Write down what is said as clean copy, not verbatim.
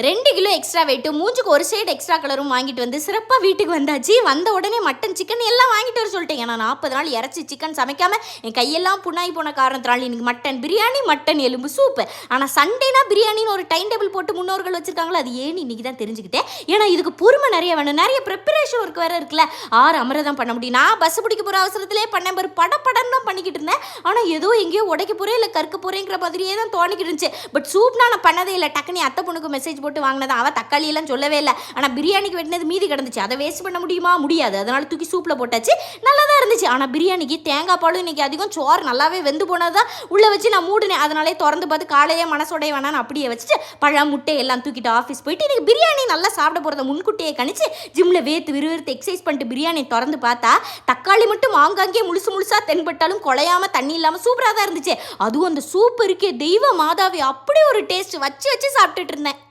2 kilo extra weight, மூஞ்சுக்கு ஒரு side extra கலரும் வாங்கிட்டு வந்து சிறப்பாக வீட்டுக்கு வந்தாச்சு. வந்த உடனே மட்டன் சிக்கன் எல்லாம் வாங்கிட்டு வர சொல்லிட்டேன். ஏன்னா 40 நாள் இறச்சி சிக்கன் சமைக்காமல் என் கையெல்லாம் புண்ணாகி போன காரணத்தினால இன்னைக்கு மட்டன் பிரியாணி, மட்டன் எலும்பு சூப்பு. ஆனால் சண்டேனா பிரியாணின்னு ஒரு டைம் டேபிள் போட்டு முன்னோர்கள் வச்சுருக்காங்களோ அது ஏன்னு இன்றைக்கி தான் தெரிஞ்சுக்கிட்டேன். ஏன்னா இதுக்கு பொறுமை நிறைய வேணும், நிறைய ப்ரிப்பரேஷன் ஒர்க் வேறு இருக்குல்ல. 6 அமரை தான் பண்ண முடியும். நான் பஸ் பிடிக்க போகிற அவசரத்திலே பண்ணேன் பாரு, படப்படன்னு தான் பண்ணிக்கிட்டு இருந்தேன். ஆனால் ஏதோ எங்கேயோ உடைக்க போகிறேன் இல்லை கற்க போகிறேங்கிற மாதிரியே தான் தோணிக்கிட்டு இருந்துச்சு. பட் சூப்னா நான் பண்ணதே இல்லை. டக்குனி அத்தை பொண்ணுக்கு மெசேஜ் போட்டு வாங்கினது. அவள் தக்காளி எல்லாம் சொல்லவே இல்லை. ஆனால் பிரியாணிக்கு வெட்டினது மீதி கிடந்துச்சு. அதை வேஸ்ட் பண்ண முடியுமா? முடியாது. அதனால தூக்கி சூப்பில் போட்டாச்சு. நல்லா தான் இருந்துச்சு. ஆனால் பிரியாணிக்கு தேங்காய் பாலும் இன்றைக்கி அதிகம், சோறு நல்லாவே வெந்து போனது தான் உள்ளே வச்சு நான் மூடினேன். அதனாலே திறந்து பார்த்து காலையே மனசோடைய வேணான்னு அப்படியே வச்சுட்டு பழம் முட்டை எல்லாம் தூக்கிட்டு ஆஃபீஸ் போயிட்டு இன்றைக்கி பிரியாணி நல்லா சாப்பிட போகிறத முன்கூட்டியே கணிச்சு ஜிம்மில் விறுவிறுத்து எக்ஸசைஸ் பண்ணிட்டு பிரியாணி திறந்து பார்த்தா தக்காளி மட்டும் மாங்காங்கே முழுசாக தென்பட்டாலும் குலையாமல் தண்ணி இல்லாமல் சூப்பராக தான் இருந்துச்சு. அதுவும் அந்த சூப் இருக்கே தெய்வ மாதாவி, அப்படி ஒரு டேஸ்ட் வச்சு சாப்பிட்டுட்டு இருந்தேன்.